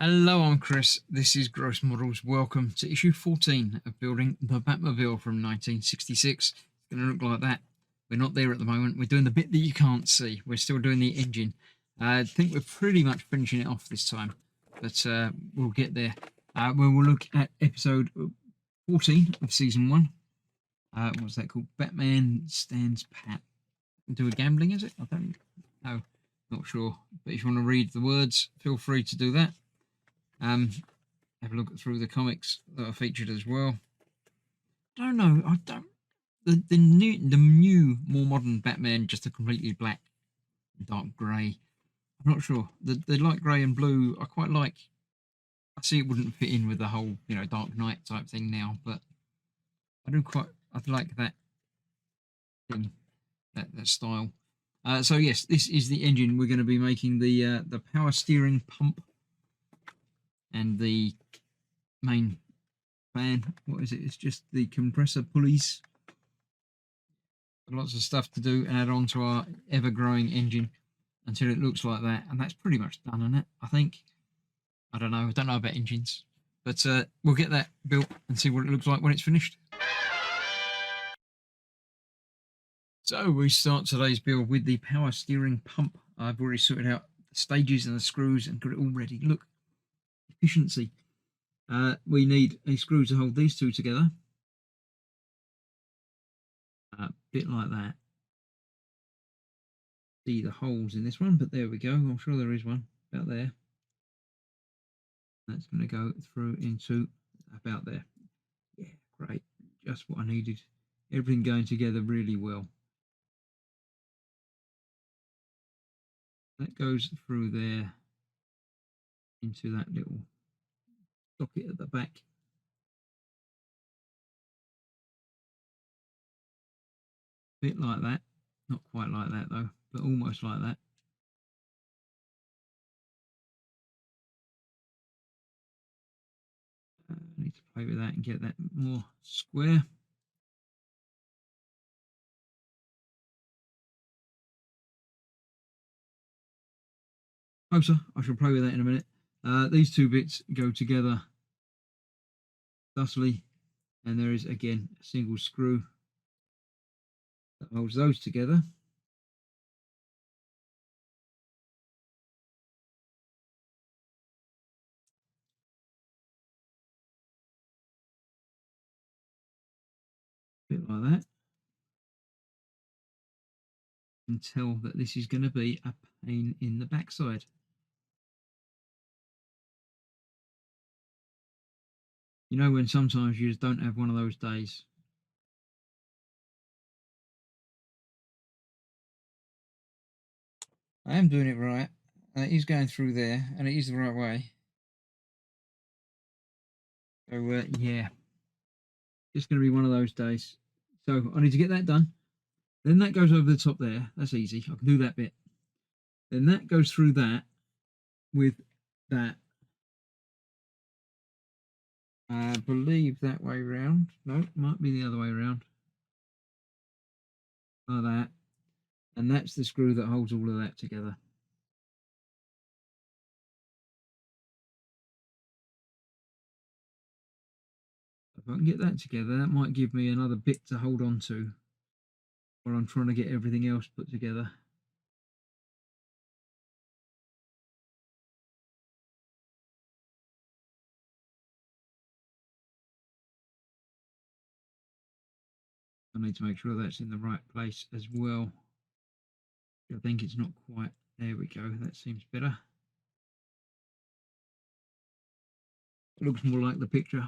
Hello, I'm Chris. This is Gross Models. Welcome to issue 14 of building the Batmobile from 1966. It's going to look like that. We're not there at the moment. We're doing the bit that you can't see. We're still doing the engine. I think we're pretty much finishing it off this time, but we'll get there. We will look at episode 14 of season 1. What's that called? Batman Stands Pat. Do a gambling, is it? I don't know. Not sure. But if you want to read the words, feel free to do that. Have a look through the comics that are featured as well. I don't know. I don't. The new, more modern Batman, just a completely black, dark grey. I'm not sure. The light grey and blue, I quite like. I see it wouldn't fit in with the whole, Dark Knight type thing now, but I like that thing, that style. So yes, this is the engine. We're going to be making the power steering pump and the main fan. What is it? It's just the compressor pulleys. Lots of stuff to do and add on to our ever-growing engine until it looks like that, and that's pretty much done on it, I think. I don't know about engines, but we'll get that built and see what it looks like when it's finished. So we start today's build with the power steering pump. I've already sorted out the stages and the screws and got it all ready. Look, efficiency. We need a screw to hold these two together. A bit like that. See the holes in this one, but there we go. I'm sure there is one about there. That's going to go through into about there. Yeah, great. Just what I needed. Everything going together really well. That goes through there into that little socket at the back. Bit like that. Not quite like that though, but almost like that. I need to play with that and get that more square. Closer. I shall play with that in a minute. These two bits go together thusly, and there is again a single screw that holds those together. A bit like that. You can tell that this is going to be a pain in the backside. You know when sometimes you just don't have one of those days. I am doing it right. It is going through there, and it is the right way. So yeah, it's going to be one of those days. So I need to get that done. Then that goes over the top there. That's easy. I can do that bit. Then that goes through that with that. I believe that way round. No, might be the other way around. Like that. And that's the screw that holds all of that together. If I can get that together, that might give me another bit to hold on to while I'm trying to get everything else put together. I need to make sure that's in the right place as well. I think it's not quite. There we go. That seems better. It looks more like the picture.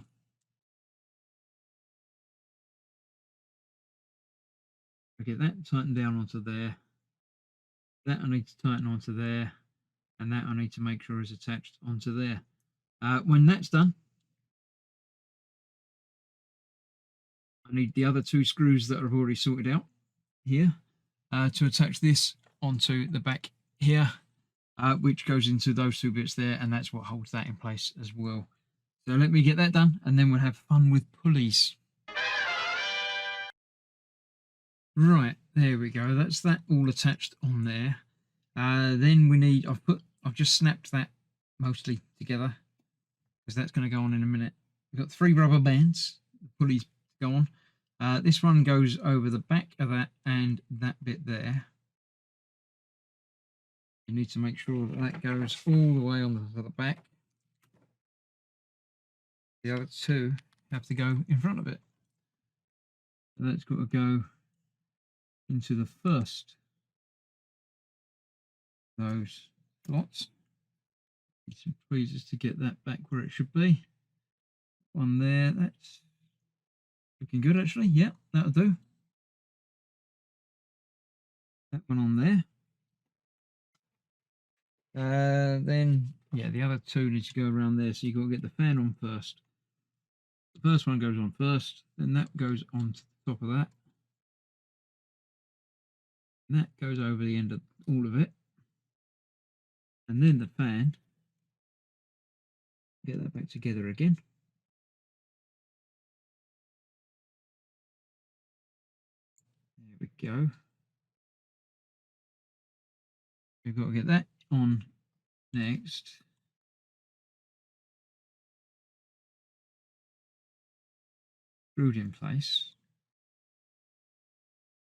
I get that tightened down onto there. That I need to tighten onto there. And that I need to make sure is attached onto there. When that's done, I need the other two screws that I've already sorted out here to attach this onto the back here, which goes into those two bits there, and that's what holds that in place as well. So let me get that done, and then we'll have fun with pulleys. Right, there we go. That's that all attached on there. Then we need. I've just snapped that mostly together. because that's going to go on in a minute. We've got 3 rubber bands, the pulleys go on. This one goes over the back of that and that bit there. You need to make sure that that goes all the way on the back. The other 2 have to go in front of it. So that's got to go into the first of those slots. Need some tweezers to get that back where it should be. One there, that's looking good actually. Yeah, that'll do. That one on there. Then yeah, the other 2 need to go around there, so you've got to get the fan on first. The first one goes on first, then that goes on to the top of that. And that goes over the end of all of it. And then the fan. Get that back together again. There we go. We've got to get that on next. Screwed in place.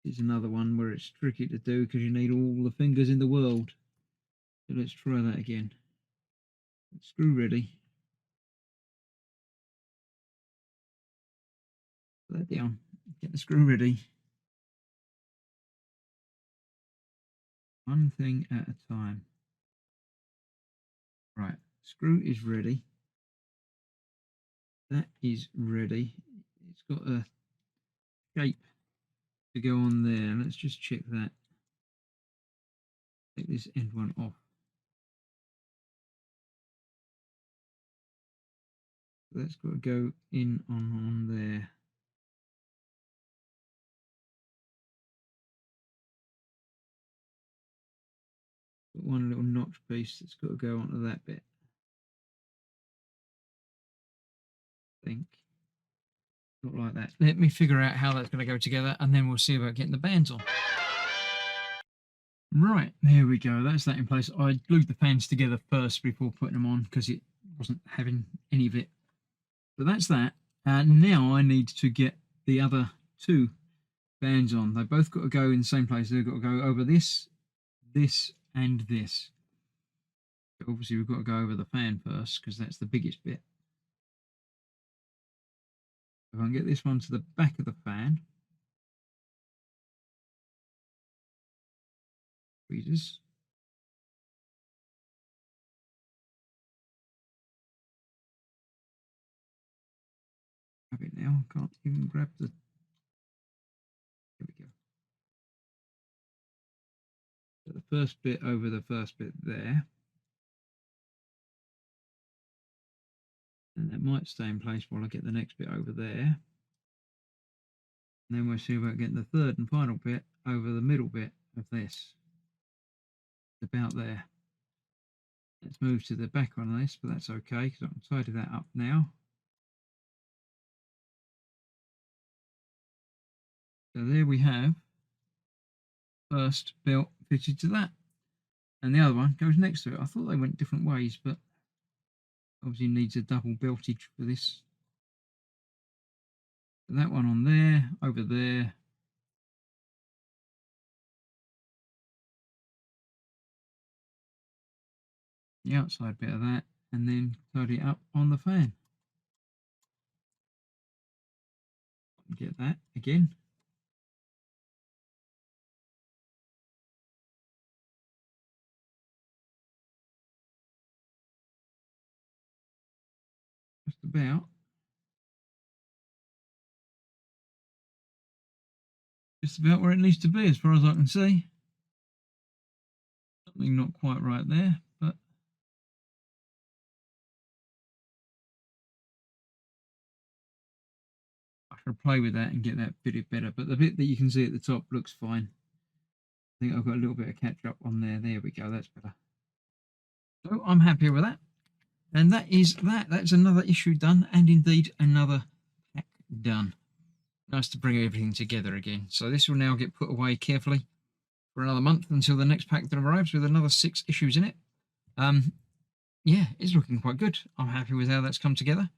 Here's another one where it's tricky to do because you need all the fingers in the world. So let's try that again. Screw ready. Put that down. Get the screw ready. One thing at a time. Right, screw is ready. That is ready. It's got a shape to go on there. Let's just check that. Take this end one off. That's got to go in on there. Got one little notch piece that's got to go onto that bit. I think. Not like that. Let me figure out how that's going to go together, and then we'll see about getting the bands on. Right, there we go. That's that in place. I glued the fans together first before putting them on because it wasn't having any of it. But that's that. And now I need to get the other 2 bands on. They've both got to go in the same place. They've got to go over this, this, and this. But obviously, we've got to go over the fan first because that's the biggest bit. If I can get this one to the back of the fan. Tweezers. Grab it now. Can't even grab the. There we go. So the first bit over the first bit there. And that might stay in place while I get the next bit over there. And then we'll see about getting the third and final bit over the middle bit of this. About there. Let's move to the back on this, but that's okay because I can tidy that up now. So there we have first belt fitted to that, and the other one goes next to it. I thought they went different ways, but obviously needs a double beltage for this. So that one on there, over there. The outside bit of that, and then tidy it up on the fan. Get that again. Just about. Just about where it needs to be as far as I can see. Something not quite right there, but I shall play with that and get that fitted better. But the bit that you can see at the top looks fine. I think I've got a little bit of catch up on there. There we go, that's better. So I'm happy with that. And that is that. That's another issue done, and indeed another pack done. Nice to bring everything together again. So this will now get put away carefully for another month until the next pack that arrives with another 6 issues in it. yeah, it's looking quite good. I'm happy with how that's come together.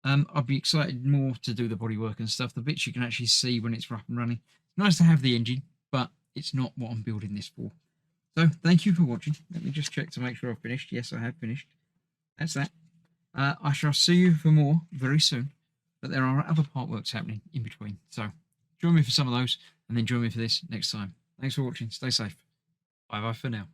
I'd be excited more to do the bodywork and stuff. The bits you can actually see when it's up and running. Nice to have the engine, but it's not what I'm building this for. So thank you for watching. Let me just check to make sure I've finished. Yes, I have finished. That's that. I shall see you for more very soon, but there are other part works happening in between. So join me for some of those, and then join me for this next time. Thanks for watching. Stay safe. Bye bye for now.